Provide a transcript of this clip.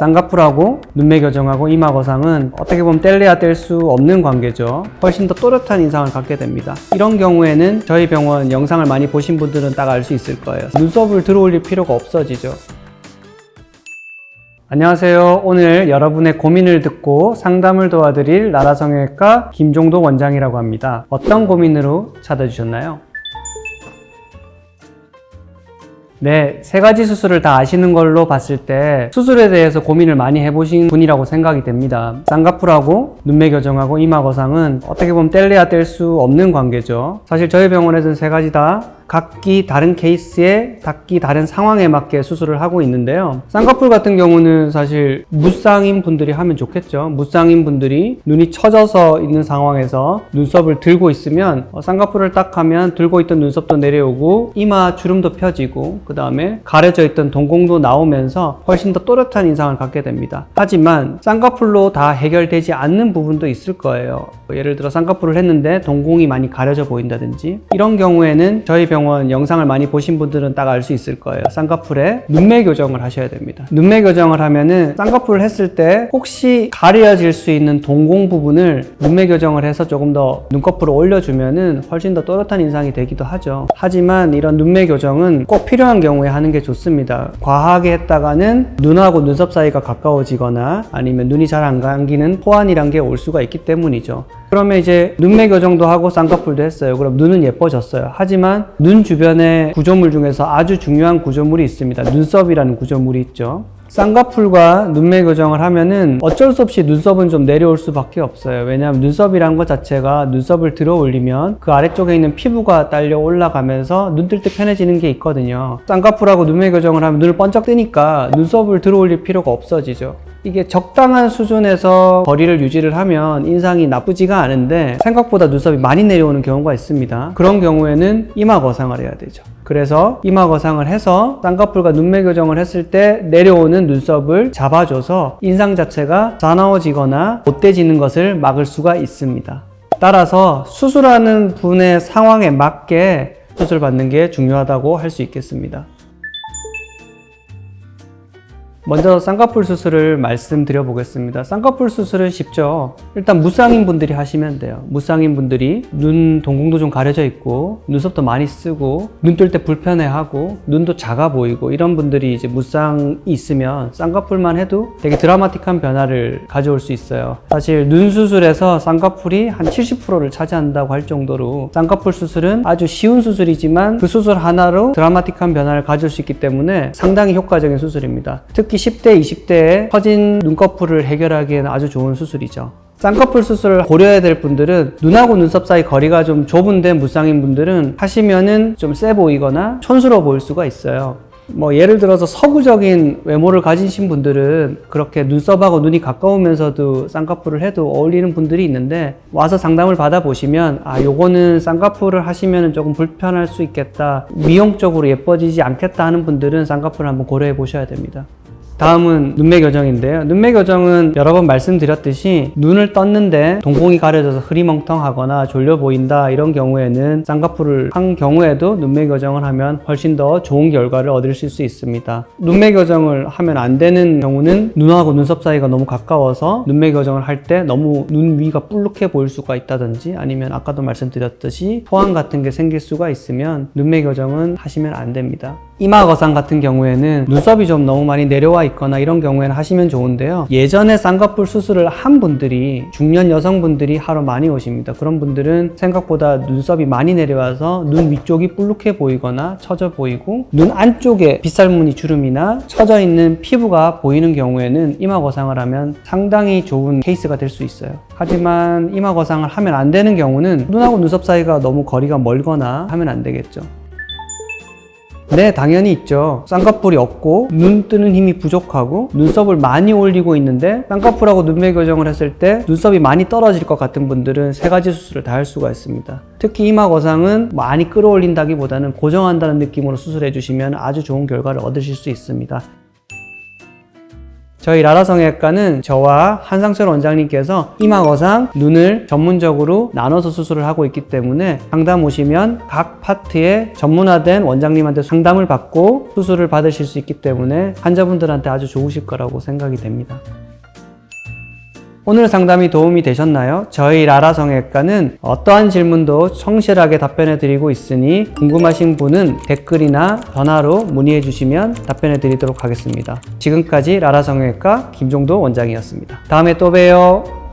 쌍꺼풀하고 눈매 교정하고 이마 거상은 어떻게 보면 뗄래야 뗄 수 없는 관계죠. 훨씬 더 또렷한 인상을 갖게 됩니다. 이런 경우에는 저희 병원 영상을 많이 보신 분들은 딱 알 수 있을 거예요. 눈썹을 들어 올릴 필요가 없어지죠. 안녕하세요. 오늘 여러분의 고민을 듣고 상담을 도와드릴 나라성형외과 김종도 원장이라고 합니다. 어떤 고민으로 찾아주셨나요? 네, 세 가지 수술을 다 아시는 걸로 봤을 때 수술에 대해서 고민을 많이 해보신 분이라고 생각이 됩니다. 쌍꺼풀하고 눈매 교정하고 이마 거상은 어떻게 보면 뗄래야 뗄 수 없는 관계죠. 사실 저희 병원에서는 세 가지 다 각기 다른 케이스에 각기 다른 상황에 맞게 수술을 하고 있는데요. 쌍꺼풀 같은 경우는 사실 무쌍인 분들이 하면 좋겠죠. 무쌍인 분들이 눈이 처져서 있는 상황에서 눈썹을 들고 있으면 쌍꺼풀을 딱 하면 들고 있던 눈썹도 내려오고 이마 주름도 펴지고 그 다음에 가려져 있던 동공도 나오면서 훨씬 더 또렷한 인상을 갖게 됩니다. 하지만 쌍꺼풀로 다 해결되지 않는 부분도 있을 거예요. 예를 들어 쌍꺼풀을 했는데 동공이 많이 가려져 보인다든지 이런 경우에는 저희 병원 영상을 많이 보신 분들은 딱 알 수 있을 거예요. 쌍꺼풀에 눈매 교정을 하셔야 됩니다. 눈매 교정을 하면은 쌍꺼풀을 했을 때 혹시 가려질 수 있는 동공 부분을 눈매 교정을 해서 조금 더 눈꺼풀을 올려주면은 훨씬 더 또렷한 인상이 되기도 하죠. 하지만 이런 눈매 교정은 꼭 필요한 경우에 하는 게 좋습니다. 과하게 했다가는 눈하고 눈썹 사이가 가까워지거나 아니면 눈이 잘 안 감기는 포환이란 게 올 수가 있기 때문이죠. 그러면 이제 눈매 교정도 하고 쌍꺼풀도 했어요. 그럼 눈은 예뻐졌어요. 하지만 눈 주변의 구조물 중에서 아주 중요한 구조물이 있습니다. 눈썹이라는 구조물이 있죠. 쌍꺼풀과 눈매 교정을 하면은 어쩔 수 없이 눈썹은 좀 내려올 수밖에 없어요. 왜냐하면 눈썹이라는 것 자체가 눈썹을 들어 올리면 그 아래쪽에 있는 피부가 딸려 올라가면서 눈 뜰 때 편해지는 게 있거든요. 쌍꺼풀하고 눈매 교정을 하면 눈을 번쩍 뜨니까 눈썹을 들어 올릴 필요가 없어지죠. 이게 적당한 수준에서 거리를 유지를 하면 인상이 나쁘지가 않은데 생각보다 눈썹이 많이 내려오는 경우가 있습니다. 그런 경우에는 이마 거상을 해야 되죠. 그래서 이마 거상을 해서 쌍꺼풀과 눈매 교정을 했을 때 내려오는 눈썹을 잡아줘서 인상 자체가 사나워지거나 못돼지는 것을 막을 수가 있습니다. 따라서 수술하는 분의 상황에 맞게 수술받는 게 중요하다고 할 수 있겠습니다. 먼저 쌍꺼풀 수술을 말씀드려 보겠습니다. 쌍꺼풀 수술은 쉽죠. 일단 무쌍인 분들이 하시면 돼요. 무쌍인 분들이 눈 동공도 좀 가려져 있고 눈썹도 많이 쓰고 눈 뜰 때 불편해하고 눈도 작아 보이고 이런 분들이 이제 무쌍이 있으면 쌍꺼풀만 해도 되게 드라마틱한 변화를 가져올 수 있어요. 사실 눈 수술에서 쌍꺼풀이 한 70%를 차지한다고 할 정도로 쌍꺼풀 수술은 아주 쉬운 수술이지만 그 수술 하나로 드라마틱한 변화를 가져올 수 있기 때문에 상당히 효과적인 수술입니다. 특히 10대, 20대에 처진 눈꺼풀을 해결하기에는 아주 좋은 수술이죠. 쌍꺼풀 수술을 고려해야 될 분들은 눈하고 눈썹 사이 거리가 좀 좁은데 무쌍인 분들은 하시면은 좀 세 보이거나 촌스러워 보일 수가 있어요. 예를 들어서 서구적인 외모를 가지신 분들은 그렇게 눈썹하고 눈이 가까우면서도 쌍꺼풀을 해도 어울리는 분들이 있는데 와서 상담을 받아보시면 요거는 쌍꺼풀을 하시면 조금 불편할 수 있겠다, 미용적으로 예뻐지지 않겠다 하는 분들은 쌍꺼풀을 한번 고려해 보셔야 됩니다. 다음은 눈매 교정인데요. 눈매 교정은 여러 번 말씀드렸듯이 눈을 떴는데 동공이 가려져서 흐리멍텅하거나 졸려 보인다 이런 경우에는 쌍꺼풀을 한 경우에도 눈매 교정을 하면 훨씬 더 좋은 결과를 얻으실 수 있습니다. 눈매 교정을 하면 안 되는 경우는 눈하고 눈썹 사이가 너무 가까워서 눈매 교정을 할 때 너무 눈 위가 볼록해 보일 수가 있다든지 아니면 아까도 말씀드렸듯이 포항 같은 게 생길 수가 있으면 눈매 교정은 하시면 안 됩니다. 이마 거상 같은 경우에는 눈썹이 좀 너무 많이 내려와 있거나 이런 경우에는 하시면 좋은데요. 예전에 쌍꺼풀 수술을 한 분들이 중년 여성분들이 하러 많이 오십니다. 그런 분들은 생각보다 눈썹이 많이 내려와서 눈 위쪽이 볼록해 보이거나 처져 보이고 눈 안쪽에 빗살무늬 주름이나 처져 있는 피부가 보이는 경우에는 이마 거상을 하면 상당히 좋은 케이스가 될 수 있어요. 하지만 이마 거상을 하면 안 되는 경우는 눈하고 눈썹 사이가 너무 거리가 멀거나 하면 안 되겠죠. 네, 당연히 있죠. 쌍꺼풀이 없고 눈 뜨는 힘이 부족하고 눈썹을 많이 올리고 있는데 쌍꺼풀하고 눈매 교정을 했을 때 눈썹이 많이 떨어질 것 같은 분들은 세 가지 수술을 다 할 수가 있습니다. 특히 이마 거상은 많이 끌어올린다기보다는 고정한다는 느낌으로 수술해 주시면 아주 좋은 결과를 얻으실 수 있습니다. 저희 라라성형외과는 저와 한상철 원장님께서 이마거상, 눈을 전문적으로 나눠서 수술을 하고 있기 때문에 상담 오시면 각 파트에 전문화된 원장님한테 상담을 받고 수술을 받으실 수 있기 때문에 환자분들한테 아주 좋으실 거라고 생각이 됩니다. 오늘 상담이 도움이 되셨나요? 저희 라라성형외과는 어떠한 질문도 성실하게 답변해 드리고 있으니 궁금하신 분은 댓글이나 전화로 문의해 주시면 답변해 드리도록 하겠습니다. 지금까지 라라성형외과 김종도 원장이었습니다. 다음에 또 봬요.